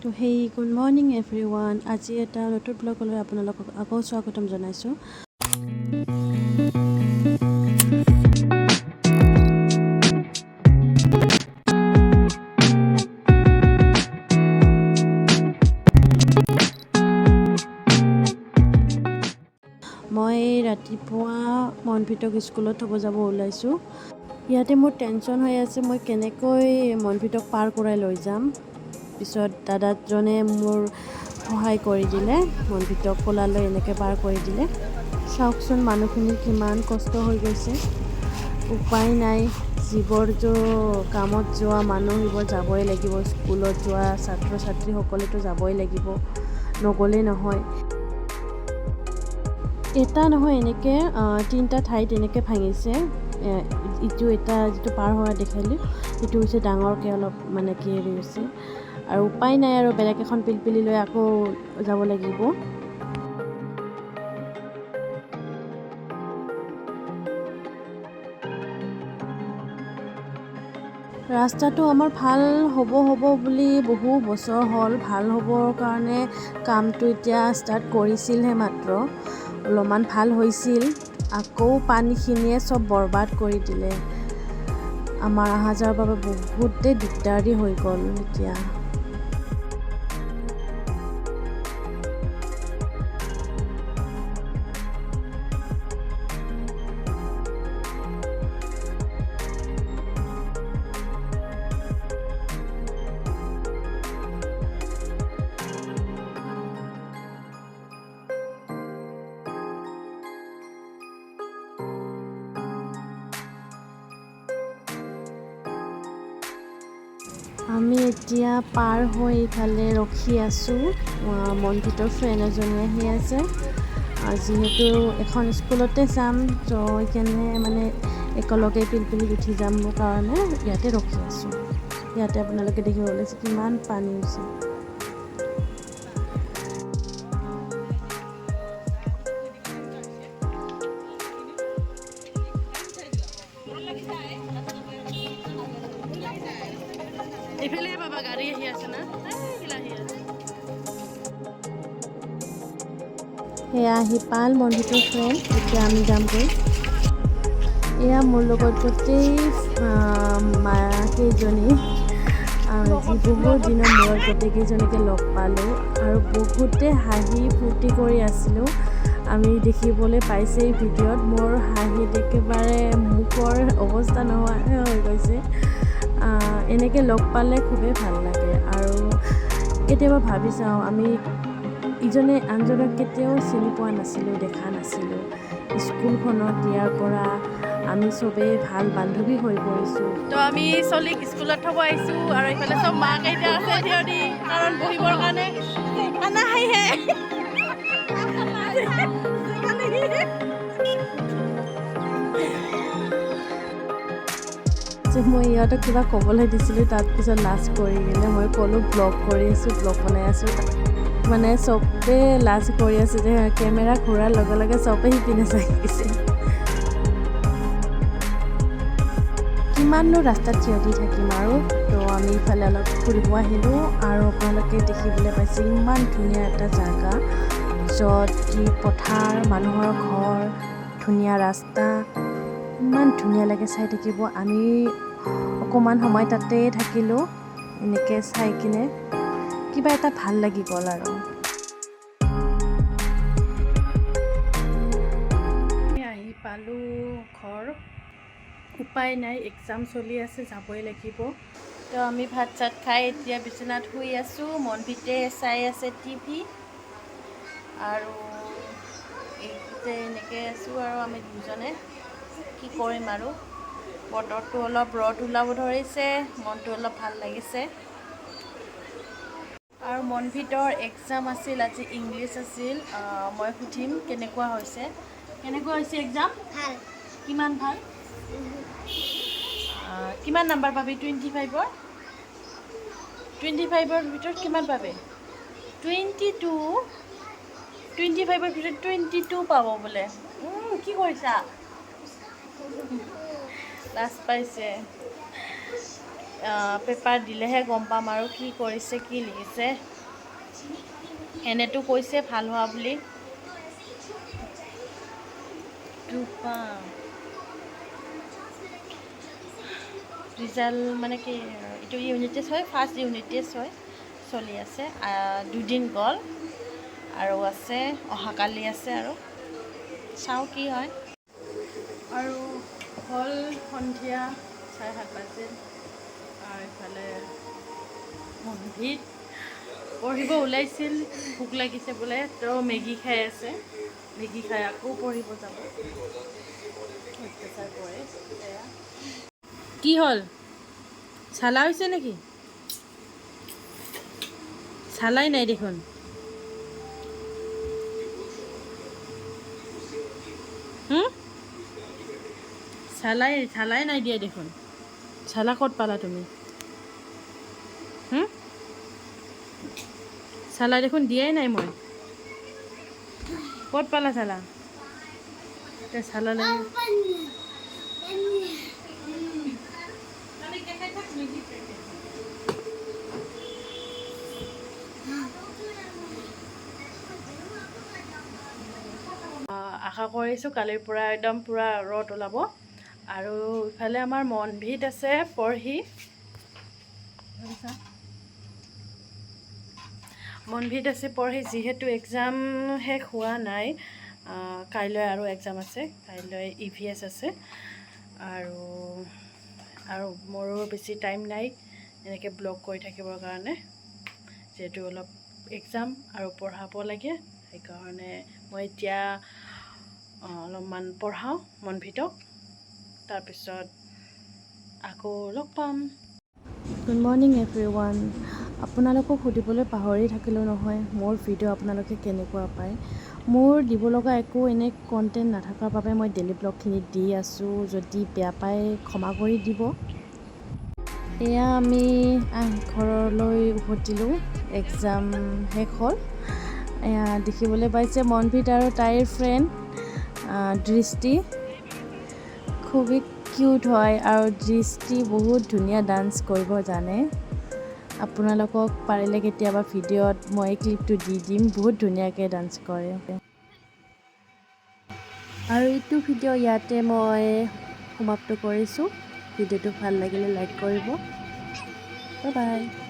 তো hey good morning everyone. আজি এটা নতুন ব্লগলৈ আপোনালোকক আকৌ স্বাগতম জনাইছোঁ। মই ৰাতিপুৱা মনভিতক স্কুলত থ'ব যাব ওলাইছোঁ। ইয়াতে মোৰ টেনশ্যন হৈ আছে, মই কেনেকৈ মনভিতক পাৰ কৰাই লৈ যাম। পিছত দাদাজনে মোৰ সহায় কৰি দিলে, মনভিতক কোলালৈ এনেকৈ পাৰ কৰি দিলে। চাওকচোন মানুহখিনিৰ কিমান কষ্ট হৈ গৈছে। উপায় নাই, যিবোৰ কামত যোৱা মানুহ সেইবোৰ যাবই লাগিব। স্কুলত যোৱা ছাত্ৰ ছাত্ৰীসকলেতো যাবই লাগিব, নগ'লেই নহয়। এটা নহয়, এনেকৈ 3টা ঠাইত এনেকৈ ভাঙিছে। এটা যিটো পাৰ হোৱা দেখালোঁ, সেইটো হৈছে ডাঙৰকৈ অলপ মানে কি হেৰি হৈছে। আৰু উপায় নাই, আৰু বেলেগ এখন পিলপিলি লৈ আকৌ যাব লাগিব। ৰাস্তাটো আমাৰ ভাল হ'ব বুলি বহু বছৰ হ'ল। ভাল হ'বৰ কাৰণে কামটো এতিয়া ষ্টাৰ্ট কৰিছিলহে মাত্ৰ। অলপমান ভাল হৈছিল, আকৌ পানীখিনিয়ে চব বৰবাদ কৰি দিলে। আমাৰ অহা যোৱাৰ বাবে বহুতেই দিগদাৰী হৈ গ'ল এতিয়া। আমি এতিয়া পাৰ হৈ ইফালে ৰখি আছোঁ। মনভিতৰ ফ্ৰেণ্ড এজনী আহি আছে। যিহেতু এখন স্কুলতে যাম, তো সেইকাৰণে মানে একেলগে পিলপিলিত উঠি যাম কাৰণে ইয়াতে ৰখি আছোঁ। ইয়াতে আপোনালোকে দেখিব ওলাইছে কিমান পানী হৈছে। এইফালে বাবা গাড়ী আহি আছে না, সেয়া আহি পাল মনভিতৰ ফ্ৰেণ্ড। এতিয়া আমি যামগৈ। এয়া মোৰ লগত গোটেই কেইজনী, যি বহুত দিনৰ মূৰত গোটেইকেইজনীকে লগ পালোঁ আৰু বহুতে হাঁহি ফূৰ্তি কৰি আছিলোঁ। আমি দেখিবলৈ পাইছে ভিডিঅ'ত মোৰ হাঁহিত একেবাৰে মুখৰ অৱস্থা নোহোৱা হৈ গৈছে। এনেকৈ লগ পালে খুবেই ভাল লাগে। আৰু কেতিয়াবা ভাবি চাওঁ, আমি ইজনে আনজনক কেতিয়াও চিনি পোৱা নাছিলোঁ, দেখা নাছিলোঁ। স্কুলখনত দিয়াৰ পৰা আমি চবেই ভাল বান্ধৱী হৈ পৰিছোঁ। তো আমি চলিক স্কুলত থ'ব আহিছোঁ, আৰু এইফালে চব মাক এতিয়া আছে থিয় দি, কাৰণ বহিবৰ কাৰণে খানা খাইহে। মই ইহঁতক কিবা ক'বলৈ দিছিলোঁ, তাৰপিছত লাজ কৰি কিনে মই ক'লোঁ ব্লগ কৰি আছোঁ, ব্লগ বনাই আছোঁ। মানে চবে লাজ কৰি আছে যে কেমেৰা ঘূৰাৰ লগে লগে চবেই সিপিনে চাই গৈছে। কিমাননো ৰাস্তাত থিয় দি থাকিম আৰু। তো আমি ইফালে অলপ ফুৰিব আহিলোঁ, আৰু আপোনালোকে দেখিবলৈ পাইছে ইমান ধুনীয়া এটা জেগা, য'ত কি পথাৰ, মানুহৰ ঘৰ, ধুনীয়া ৰাস্তা, ইমান ধুনীয়া লাগে চাই থাকিব। আমি অকণমান সময় তাতে থাকিলোঁ, এনেকৈ চাই কিনে কিবা এটা ভাল লাগি গ'ল। আৰু আহি পালোঁ ঘৰ। উপায় নাই, এক্সাম চলি আছে, যাবই লাগিব। তো আমি ভাত চাত খাই এতিয়া বিচনাত শুই আছোঁ। মনভিতে চাই আছে টিভি, আৰু এইটোতে এনেকৈ আছোঁ। আৰু আমি দুজনে কি কৰিম আৰু। বতৰটো অলপ ৰ'দ ওলাব ধৰিছে, মনটো অলপ ভাল লাগিছে। আৰু মনভিতৰ এক্সাম আছিল আজি, ইংলিছ আছিল। মই সুধিম কেনেকুৱা হৈছে এক্সাম। ভাল। কিমান ভাল? কিমান নাম্বাৰ পাবি 25-ৰ? 25-ৰ ভিতৰত কিমান পাবি? 22? 25-ৰ ভিতৰত 22 পাব বোলে। কি কৰিছা? লাজ পাইছে। পেপাৰ দিলেহে গম পাম আৰু কি কৰিছে কি লিখিছে। এনেতো কৈছে ভাল হোৱা বুলি। ৰিজাল্ট মানে কি এইটো ইউনিট টেষ্ট হয়, ফাৰ্ষ্ট ইউনিট টেষ্ট হয়, চলি আছে। 2 দিন গ'ল আৰু আছে অহাকালি আছে আৰু চাওঁ কি হয়। আৰু হ'ল সন্ধিয়া 7:30 বাজিল। আৰু ইফালে মনভিত পঢ়িব ওলাইছিল, ভোক লাগিছে বোলে, তো মেগী খাই আছে। মেগী খাই আকৌ পঢ়িব যাব। অত্যাচাৰ কৰে। কি হ'ল, চালা হৈছে নেকি? চালাই নাই দেখোন। চালাই নাই দিয়া দেখোন। চালা ক'ত পালা তুমি? চালা দেখোন দিয়াই নাই মই। ক'ত পালা চালা? এতিয়া চালা নাই। আশা কৰিছোঁ কালিৰ পৰা একদম পূৰা ৰ'দ ওলাব। আৰু ইফালে আমাৰ মনভিত আছে পঢ়ি। মনভিত আছে পঢ়ি, যিহেতু এক্সাম শেষ হোৱা নাই। কাইলৈ আৰু এক্সাম আছে, কাইলৈ EVS আছে। আৰু মোৰো বেছি টাইম নাই এনেকৈ ব্লগ কৰি থাকিবৰ কাৰণে, যিহেতু অলপ এক্সাম আৰু পঢ়াব লাগে। সেইকাৰণে মই এতিয়া অলপমান পঢ়াওঁ মনভিতক, তাৰপিছত আকৌ লগ পাম। Good morning everyone. আপোনালোকক সুধিবলৈ পাহৰি থাকিলোঁ নহয়, মোৰ ভিডিঅ' আপোনালোকে কেনেকুৱা পায়। মোৰ দিব লগা একো এনে কণ্টেণ্ট নাথকাৰ বাবে মই ডেইলি ব্লগখিনি দি আছোঁ। যদি বেয়া পায় ক্ষমা কৰি দিব। এয়া আমি ঘৰলৈ উভতিলোঁ, এক্সাম শেষ হ'ল। এয়া দেখিবলৈ পাইছে মনভিত আৰু তাইৰ ফ্ৰেণ্ড দৃষ্টি, খুবেই কিউট হয়। আৰু দৃষ্টি বহুত ধুনীয়া ডান্স কৰিব জানে। আপোনালোকক পাৰিলে কেতিয়াবা ভিডিঅ'ত মই এই ক্লিপটো দি দিম, বহুত ধুনীয়াকৈ ডান্স কৰে। আৰু এইটো ভিডিঅ' ইয়াতে মই সমাপ্ত কৰিছোঁ। ভিডিঅ'টো ভাল লাগিলে লাইক কৰিব। Bye bye.